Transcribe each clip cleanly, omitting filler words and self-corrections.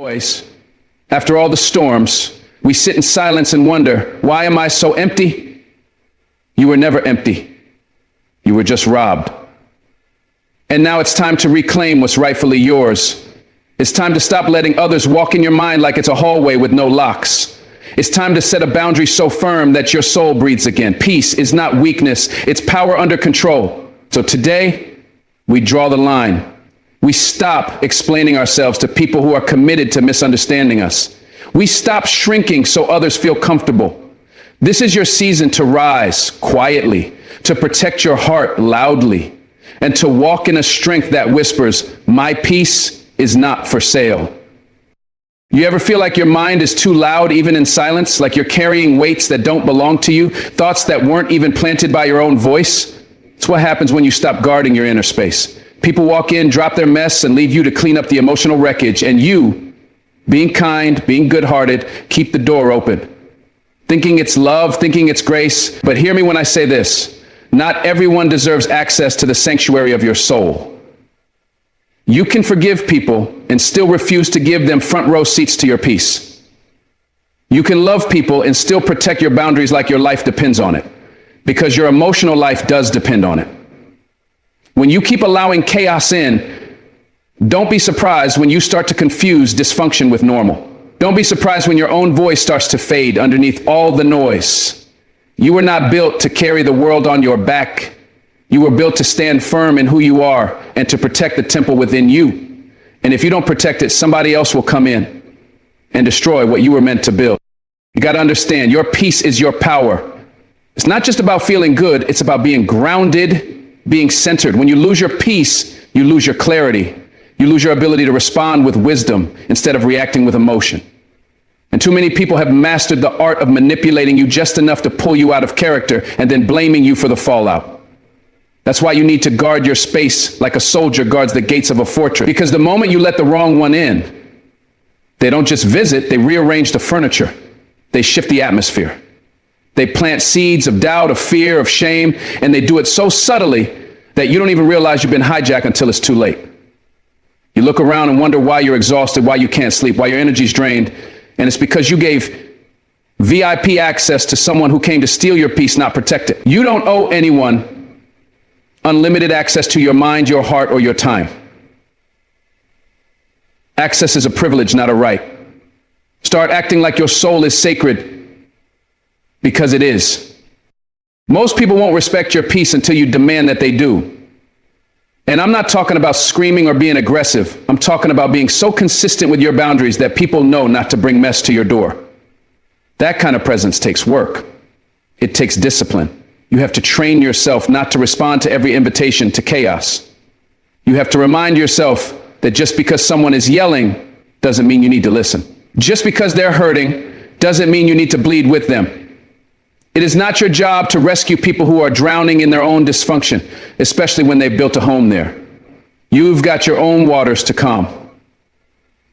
Noise. After all the storms, we sit in silence and wonder, why am I so empty? You were never empty. You were just robbed. And now it's time to reclaim what's rightfully yours. It's time to stop letting others walk in your mind like it's a hallway with no locks. It's time to set a boundary so firm that your soul breathes again. Peace is not weakness, it's power under control. So today, we draw the line. We stop explaining ourselves to people who are committed to misunderstanding us. We stop shrinking so others feel comfortable. This is your season to rise quietly, to protect your heart loudly, and to walk in a strength that whispers, my peace is not for sale. You ever feel like your mind is too loud even in silence, like you're carrying weights that don't belong to you, thoughts that weren't even planted by your own voice? It's what happens when you stop guarding your inner space. People walk in, drop their mess, and leave you to clean up the emotional wreckage, and you, being kind, being good-hearted, keep the door open. Thinking it's love, thinking it's grace, but hear me when I say this. Not everyone deserves access to the sanctuary of your soul. You can forgive people and still refuse to give them front row seats to your peace. You can love people and still protect your boundaries like your life depends on it, because your emotional life does depend on it. When you keep allowing chaos in, don't be surprised when you start to confuse dysfunction with normal. Don't be surprised when your own voice starts to fade underneath all the noise. You were not built to carry the world on your back. You were built to stand firm in who you are and to protect the temple within you. And if you don't protect it, somebody else will come in and destroy what you were meant to build. You got to understand, your peace is your power. It's not just about feeling good. It's about being grounded, being centered. When you lose your peace, you lose your clarity. You lose your ability to respond with wisdom instead of reacting with emotion. And too many people have mastered the art of manipulating you just enough to pull you out of character and then blaming you for the fallout. That's why you need to guard your space like a soldier guards the gates of a fortress. Because the moment you let the wrong one in, they don't just visit, they rearrange the furniture. They shift the atmosphere. They plant seeds of doubt, of fear, of shame, and they do it so subtly that you don't even realize you've been hijacked until it's too late. You look around and wonder why you're exhausted, why you can't sleep, why your energy's drained, and it's because you gave VIP access to someone who came to steal your peace, not protect it. You don't owe anyone unlimited access to your mind, your heart, or your time. Access is a privilege, not a right. Start acting like your soul is sacred, because it is. Most people won't respect your peace until you demand that they do. And I'm not talking about screaming or being aggressive. I'm talking about being so consistent with your boundaries that people know not to bring mess to your door. That kind of presence takes work. It takes discipline. You have to train yourself not to respond to every invitation to chaos. You have to remind yourself that just because someone is yelling doesn't mean you need to listen. Just because they're hurting doesn't mean you need to bleed with them. It is not your job to rescue people who are drowning in their own dysfunction, especially when they've built a home there. You've got your own waters to calm,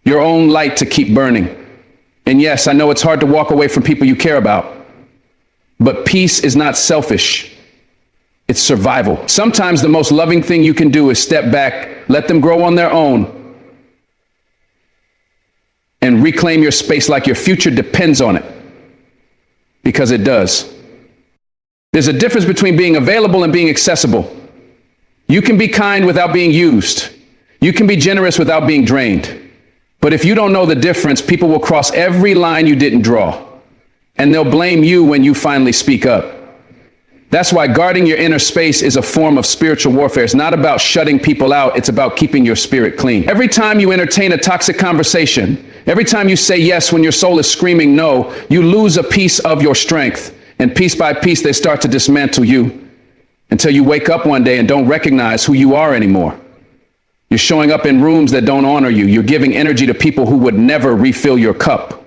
your own light to keep burning. And yes, I know it's hard to walk away from people you care about, but peace is not selfish. It's survival. Sometimes the most loving thing you can do is step back, let them grow on their own, and reclaim your space like your future depends on it. Because it does. There's a difference between being available and being accessible. You can be kind without being used. You can be generous without being drained. But if you don't know the difference, people will cross every line you didn't draw. And they'll blame you when you finally speak up. That's why guarding your inner space is a form of spiritual warfare. It's not about shutting people out. It's about keeping your spirit clean. Every time you entertain a toxic conversation, every time you say yes when your soul is screaming no, you lose a piece of your strength. And piece by piece, they start to dismantle you until you wake up one day and don't recognize who you are anymore. You're showing up in rooms that don't honor you. You're giving energy to people who would never refill your cup.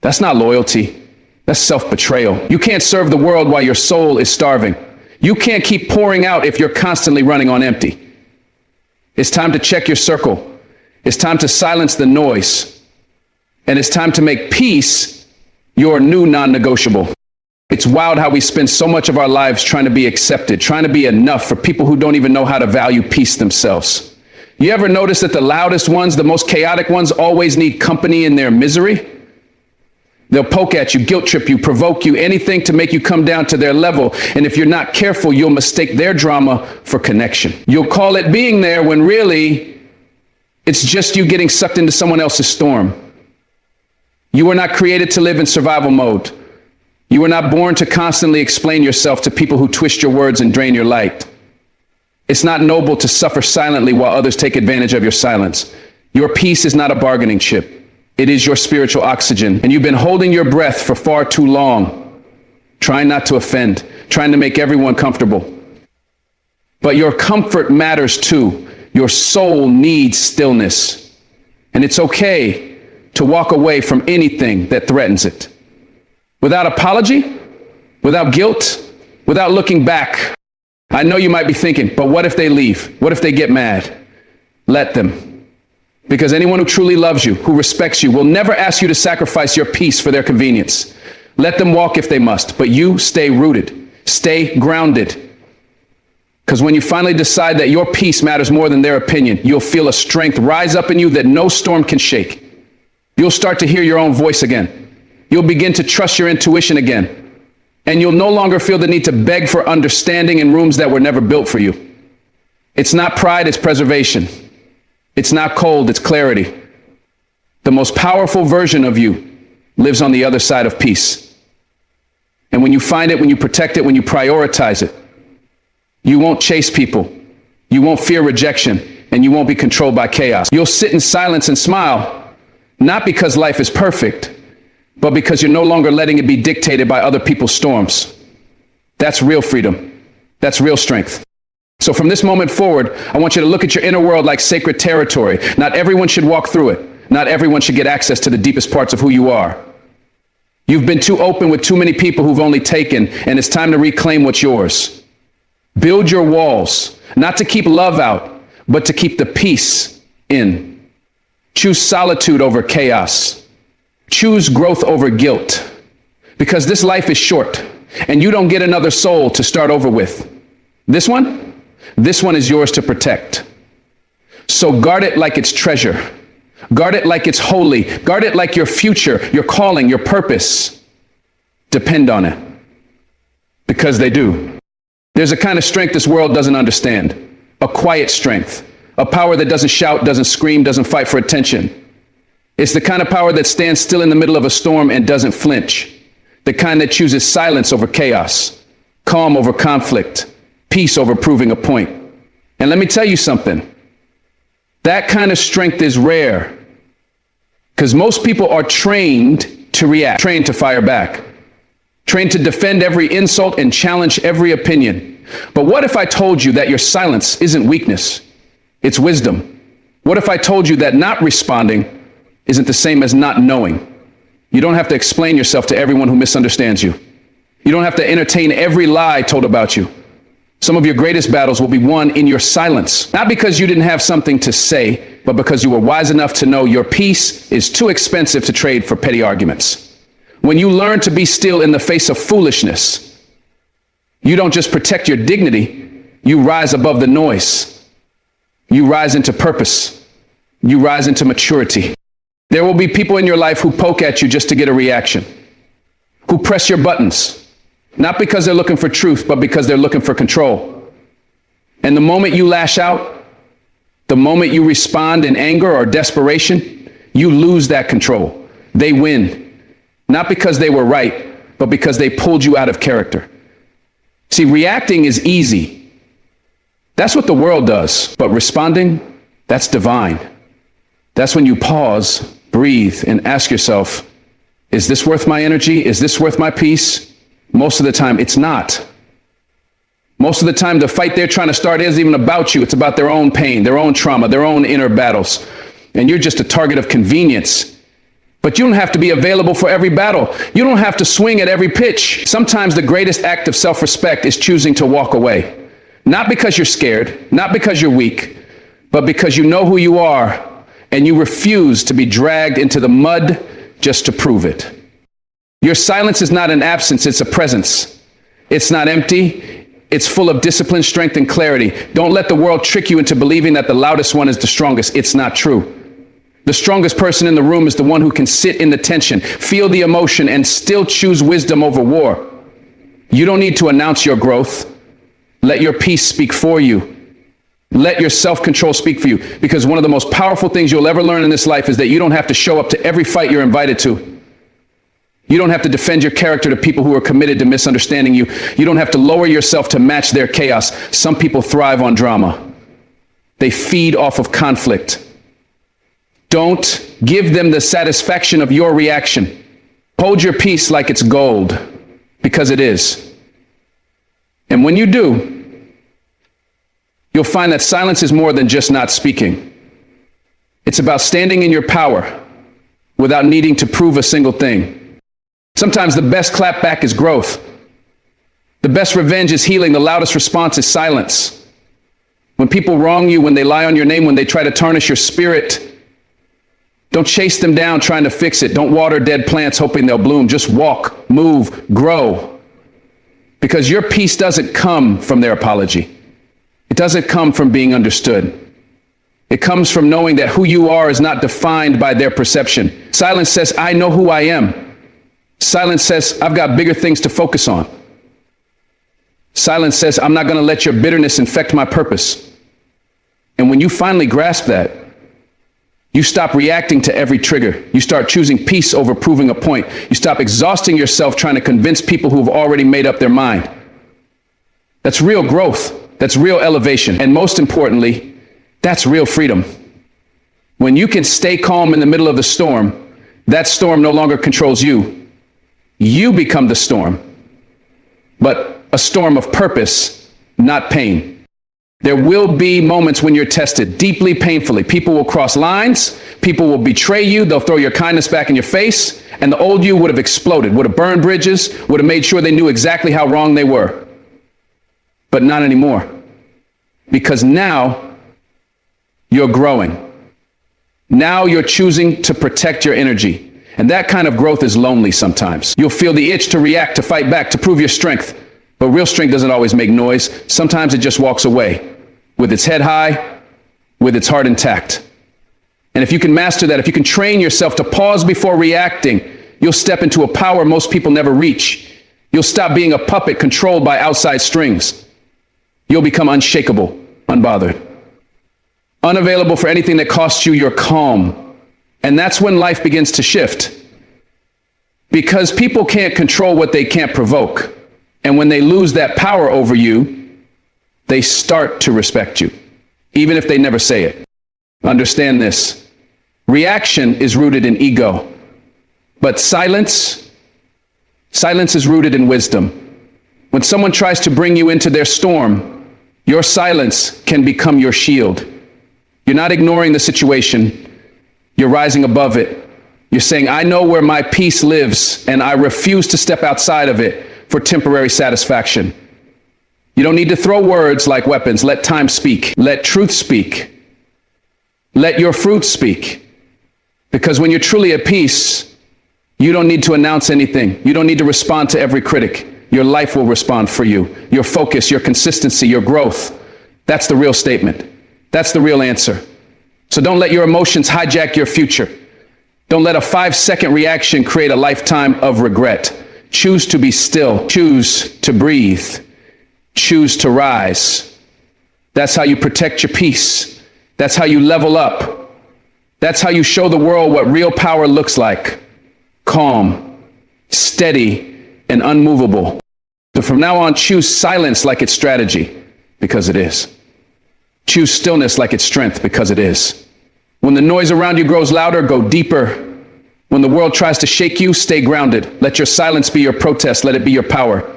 That's not loyalty. That's self-betrayal. You can't serve the world while your soul is starving. You can't keep pouring out if you're constantly running on empty. It's time to check your circle. It's time to silence the noise. And it's time to make peace your new non-negotiable. It's wild how we spend so much of our lives trying to be accepted, trying to be enough for people who don't even know how to value peace themselves. You ever notice that the loudest ones, the most chaotic ones, always need company in their misery? They'll poke at you, guilt trip you, provoke you, anything to make you come down to their level. And if you're not careful, you'll mistake their drama for connection. You'll call it being there when really it's just you getting sucked into someone else's storm. You were not created to live in survival mode. You were not born to constantly explain yourself to people who twist your words and drain your light. It's not noble to suffer silently while others take advantage of your silence. Your peace is not a bargaining chip. It is your spiritual oxygen, and you've been holding your breath for far too long, trying not to offend, trying to make everyone comfortable. But your comfort matters too. Your soul needs stillness, and it's okay to walk away from anything that threatens it. Without apology, without guilt, without looking back. I know you might be thinking, but what if they leave? What if they get mad? Let them. Because anyone who truly loves you, who respects you, will never ask you to sacrifice your peace for their convenience. Let them walk if they must, but you stay rooted, stay grounded. Because when you finally decide that your peace matters more than their opinion, you'll feel a strength rise up in you that no storm can shake. You'll start to hear your own voice again. You'll begin to trust your intuition again. And you'll no longer feel the need to beg for understanding in rooms that were never built for you. It's not pride, it's preservation. It's not cold, it's clarity. The most powerful version of you lives on the other side of peace. And when you find it, when you protect it, when you prioritize it, you won't chase people. You won't fear rejection, and you won't be controlled by chaos. You'll sit in silence and smile, not because life is perfect, but because you're no longer letting it be dictated by other people's storms. That's real freedom. That's real strength. So from this moment forward, I want you to look at your inner world like sacred territory. Not everyone should walk through it. Not everyone should get access to the deepest parts of who you are. You've been too open with too many people who've only taken, and it's time to reclaim what's yours. Build your walls, not to keep love out, but to keep the peace in. Choose solitude over chaos. Choose growth over guilt. Because this life is short, and you don't get another soul to start over with. This one is yours to protect. So guard it like it's treasure. Guard it like it's holy. Guard it like your future, your calling, your purpose. Depend on it. Because they do. There's a kind of strength this world doesn't understand. A quiet strength. A power that doesn't shout, doesn't scream, doesn't fight for attention. It's the kind of power that stands still in the middle of a storm and doesn't flinch. The kind that chooses silence over chaos, calm over conflict, peace over proving a point. And let me tell you something. That kind of strength is rare because most people are trained to react, trained to fire back, trained to defend every insult and challenge every opinion. But what if I told you that your silence isn't weakness, it's wisdom? What if I told you that not responding isn't the same as not knowing? You don't have to explain yourself to everyone who misunderstands you. You don't have to entertain every lie told about you. Some of your greatest battles will be won in your silence, not because you didn't have something to say, but because you were wise enough to know your peace is too expensive to trade for petty arguments. When you learn to be still in the face of foolishness, you don't just protect your dignity, you rise above the noise. You rise into purpose. You rise into maturity. There will be people in your life who poke at you just to get a reaction, who press your buttons, not because they're looking for truth, but because they're looking for control. And the moment you lash out, the moment you respond in anger or desperation, you lose that control. They win, not because they were right, but because they pulled you out of character. See, reacting is easy. That's what the world does. But responding, that's divine. That's when you pause, breathe, and ask yourself, is this worth my energy? Is this worth my peace? Most of the time, it's not. Most of the time, the fight they're trying to start isn't even about you. It's about their own pain, their own trauma, their own inner battles. And you're just a target of convenience. But you don't have to be available for every battle. You don't have to swing at every pitch. Sometimes the greatest act of self-respect is choosing to walk away. Not because you're scared, not because you're weak, but because you know who you are and you refuse to be dragged into the mud just to prove it. Your silence is not an absence, it's a presence. It's not empty, It's full of discipline, strength, and clarity. Don't let the world trick you into believing that the loudest one is the strongest. It's not true. The strongest person in the room is the one who can sit in the tension, feel the emotion, and still choose wisdom over war. You don't need to announce your growth. Let your peace speak for you. Let your self-control speak for you. Because one of the most powerful things you'll ever learn in this life is that you don't have to show up to every fight you're invited to. You don't have to defend your character to people who are committed to misunderstanding you. You don't have to lower yourself to match their chaos. Some people thrive on drama. They feed off of conflict. Don't give them the satisfaction of your reaction. Hold your peace like it's gold, because it is. And when you do, you'll find that silence is more than just not speaking. It's about standing in your power without needing to prove a single thing. Sometimes the best clapback is growth. The best revenge is healing. The loudest response is silence. When people wrong you, when they lie on your name, when they try to tarnish your spirit, don't chase them down trying to fix it. Don't water dead plants hoping they'll bloom. Just walk, move, grow. Because your peace doesn't come from their apology. It doesn't come from being understood. It comes from knowing that who you are is not defined by their perception. Silence says, I know who I am. Silence says, I've got bigger things to focus on. Silence says, I'm not going to let your bitterness infect my purpose. And when you finally grasp that, you stop reacting to every trigger. You start choosing peace over proving a point. You stop exhausting yourself trying to convince people who've already made up their mind. That's real growth. That's real elevation. And most importantly, that's real freedom. When you can stay calm in the middle of the storm, that storm no longer controls you. You become the storm, but a storm of purpose, not pain. There will be moments when you're tested deeply, painfully. People will cross lines. People will betray you. They'll throw your kindness back in your face. And the old you would have exploded, would have burned bridges, would have made sure they knew exactly how wrong they were. But not anymore. Because now you're growing. Now you're choosing to protect your energy. And that kind of growth is lonely sometimes. You'll feel the itch to react, to fight back, to prove your strength. But real strength doesn't always make noise. Sometimes it just walks away with its head high, with its heart intact. And if you can master that, if you can train yourself to pause before reacting, you'll step into a power most people never reach. You'll stop being a puppet controlled by outside strings. You'll become unshakable, unbothered, unavailable for anything that costs you your calm. And that's when life begins to shift. Because people can't control what they can't provoke. And when they lose that power over you, they start to respect you, even if they never say it. Understand this. Reaction is rooted in ego. But silence is rooted in wisdom. When someone tries to bring you into their storm, your silence can become your shield. You're not ignoring the situation. You're rising above it. You're saying, I know where my peace lives, and I refuse to step outside of it for temporary satisfaction. You don't need to throw words like weapons. Let time speak. Let truth speak. Let your fruit speak. Because when you're truly at peace, you don't need to announce anything. You don't need to respond to every critic. Your life will respond for you. Your focus, your consistency, your growth. That's the real statement. That's the real answer. So don't let your emotions hijack your future. Don't let a 5-second reaction create a lifetime of regret. Choose to be still. Choose to breathe. Choose to rise. That's how you protect your peace. That's how you level up. That's how you show the world what real power looks like. Calm, steady, and unmovable. So from now on, choose silence like it's strategy, because it is. Choose stillness like it's strength, because it is. When the noise around you grows louder, go deeper. When the world tries to shake you, stay grounded. Let your silence be your protest. Let it be your power.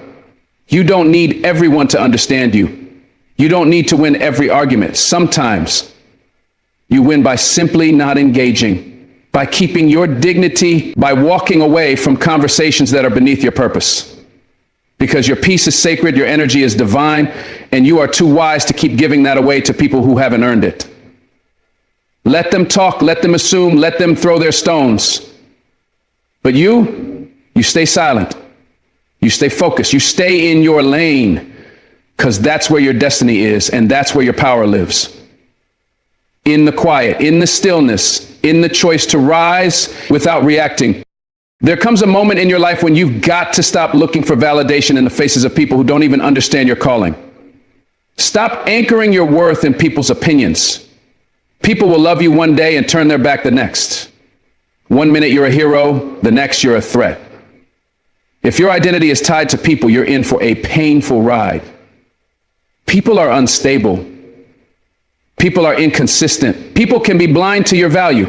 You don't need everyone to understand you. You don't need to win every argument. Sometimes you win by simply not engaging, by keeping your dignity, by walking away from conversations that are beneath your purpose. Because your peace is sacred, your energy is divine, and you are too wise to keep giving that away to people who haven't earned it. Let them talk, let them assume, let them throw their stones. But you stay silent. You stay focused. You stay in your lane. because that's where your destiny is, and that's where your power lives. In the quiet, in the stillness, in the choice to rise without reacting. There comes a moment in your life when you've got to stop looking for validation in the faces of people who don't even understand your calling. Stop anchoring your worth in people's opinions. People will love you one day and turn their back the next. One minute you're a hero, the next you're a threat. If your identity is tied to people, you're in for a painful ride. People are unstable. People are inconsistent. People can be blind to your value,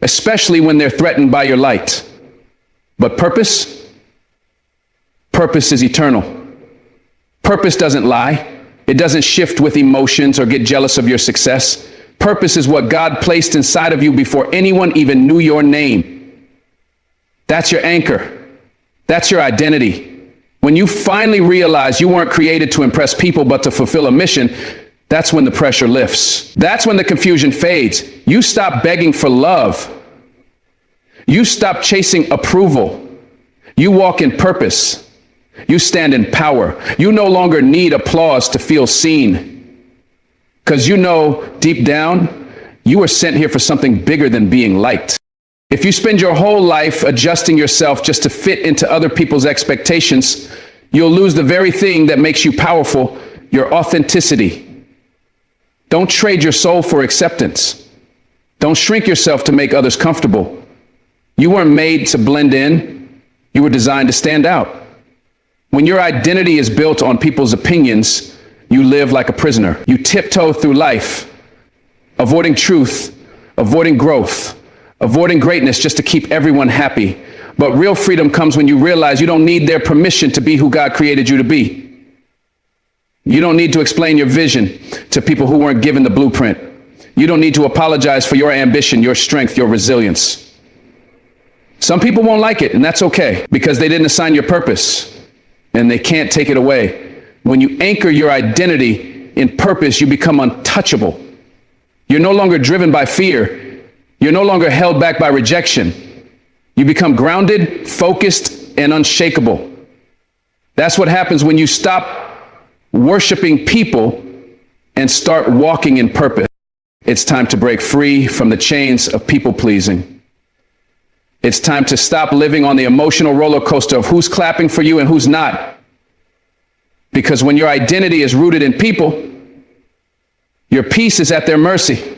especially when they're threatened by your light. But purpose is eternal. Purpose doesn't lie. It doesn't shift with emotions or get jealous of your success. Purpose is what God placed inside of you before anyone even knew your name. That's your anchor. That's your identity. When you finally realize you weren't created to impress people, but to fulfill a mission, that's when the pressure lifts. That's when the confusion fades. You stop begging for love. You stop chasing approval. You walk in purpose. You stand in power. You no longer need applause to feel seen. Because you know deep down, you were sent here for something bigger than being liked. If you spend your whole life adjusting yourself just to fit into other people's expectations, you'll lose the very thing that makes you powerful, your authenticity. Don't trade your soul for acceptance. Don't shrink yourself to make others comfortable. You weren't made to blend in. You were designed to stand out. When your identity is built on people's opinions, you live like a prisoner. You tiptoe through life, avoiding truth, avoiding growth, avoiding greatness just to keep everyone happy. But real freedom comes when you realize you don't need their permission to be who God created you to be. You don't need to explain your vision to people who weren't given the blueprint. You don't need to apologize for your ambition, your strength, your resilience. Some people won't like it, and that's okay, because they didn't assign your purpose, and they can't take it away. When you anchor your identity in purpose, you become untouchable. You're no longer driven by fear. You're no longer held back by rejection. You become grounded, focused, and unshakable. That's what happens when you stop worshiping people and start walking in purpose. It's time to break free from the chains of people-pleasing. It's time to stop living on the emotional roller coaster of who's clapping for you and who's not. Because when your identity is rooted in people, your peace is at their mercy.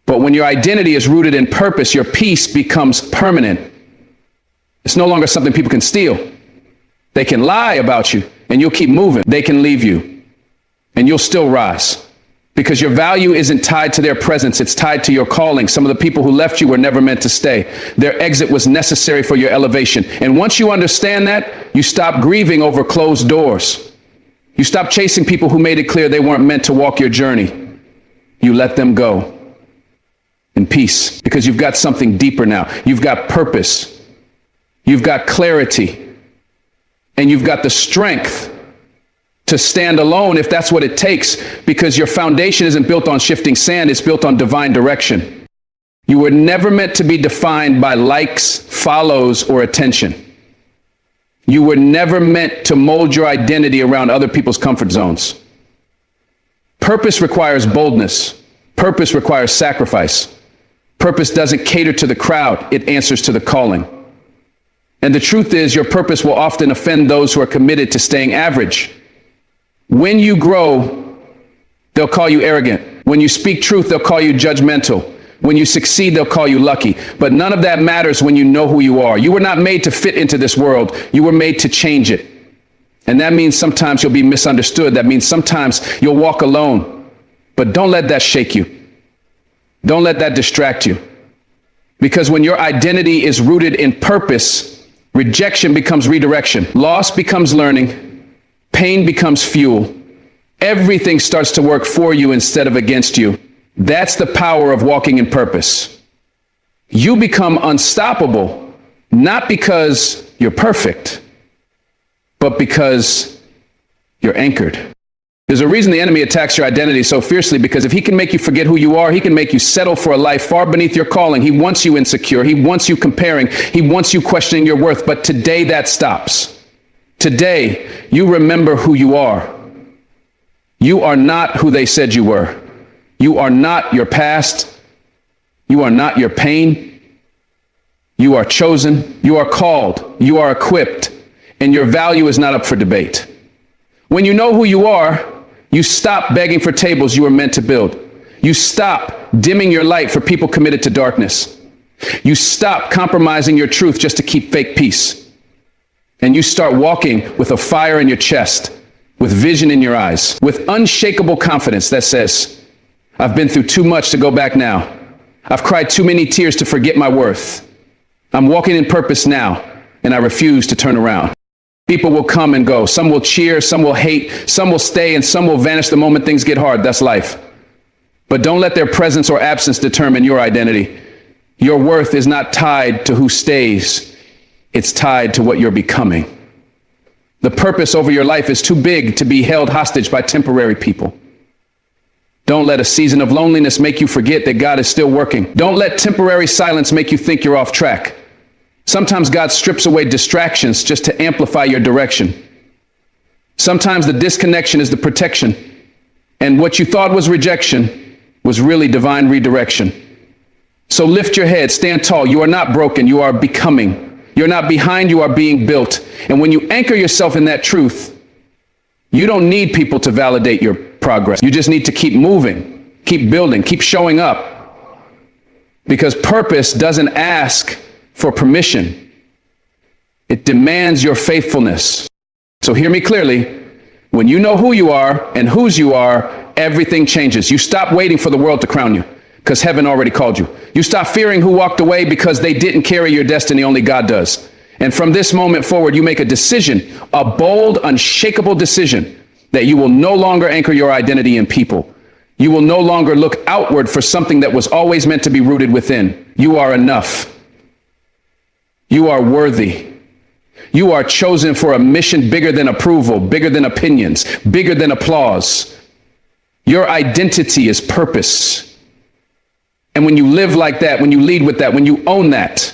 But when your identity is rooted in purpose, your peace becomes permanent. It's no longer something people can steal. They can lie about you and you'll keep moving. They can leave you and you'll still rise. Because your value isn't tied to their presence, it's tied to your calling. Some of the people who left you were never meant to stay. Their exit was necessary for your elevation. And once you understand that, you stop grieving over closed doors. You stop chasing people who made it clear they weren't meant to walk your journey. You let them go in peace, because you've got something deeper now. You've got purpose. You've got clarity. And you've got the strength to stand alone if that's what it takes, because your foundation isn't built on shifting sand, it's built on divine direction. You were never meant to be defined by likes, follows, or attention. You were never meant to mold your identity around other people's comfort zones. Purpose requires boldness. Purpose requires sacrifice. Purpose doesn't cater to the crowd, it answers to the calling. And the truth is, your purpose will often offend those who are committed to staying average. When you grow, they'll call you arrogant. When you speak truth, they'll call you judgmental. When you succeed, they'll call you lucky. But none of that matters when you know who you are. You were not made to fit into this world. You were made to change it. And that means sometimes you'll be misunderstood. That means sometimes you'll walk alone. But don't let that shake you. Don't let that distract you. Because when your identity is rooted in purpose, rejection becomes redirection. Loss becomes learning. Pain becomes fuel. Everything starts to work for you instead of against you. That's the power of walking in purpose. You become unstoppable, not because you're perfect, but because you're anchored. There's a reason the enemy attacks your identity so fiercely, because if he can make you forget who you are, he can make you settle for a life far beneath your calling. He wants you insecure. He wants you comparing. He wants you questioning your worth. But today that stops. Today, you remember who you are. You are not who they said you were. You are not your past. You are not your pain. You are chosen. You are called. You are equipped. And your value is not up for debate. When you know who you are, you stop begging for tables you were meant to build. You stop dimming your light for people committed to darkness. You stop compromising your truth just to keep fake peace. And you start walking with a fire in your chest, with vision in your eyes, with unshakable confidence that says, I've been through too much to go back now. I've cried too many tears to forget my worth. I'm walking in purpose now, and I refuse to turn around. People will come and go. Some will cheer, some will hate, some will stay, and some will vanish the moment things get hard. That's life. But don't let their presence or absence determine your identity. Your worth is not tied to who stays. It's tied to what you're becoming. The purpose over your life is too big to be held hostage by temporary people. Don't let a season of loneliness make you forget that God is still working. Don't let temporary silence make you think you're off track. Sometimes God strips away distractions just to amplify your direction. Sometimes the disconnection is the protection, and what you thought was rejection was really divine redirection. So lift your head, stand tall. You are not broken, you are becoming. You're not behind, you are being built. And when you anchor yourself in that truth, you don't need people to validate your progress. You just need to keep moving, keep building, keep showing up. Because purpose doesn't ask for permission. It demands your faithfulness. So hear me clearly. When you know who you are and whose you are, everything changes. You stop waiting for the world to crown you, because heaven already called you. You stop fearing who walked away because they didn't carry your destiny, only God does. And from this moment forward, you make a decision, a bold, unshakable decision, that you will no longer anchor your identity in people. You will no longer look outward for something that was always meant to be rooted within. You are enough. You are worthy. You are chosen for a mission bigger than approval, bigger than opinions, bigger than applause. Your identity is purpose. And when you live like that, when you lead with that, when you own that,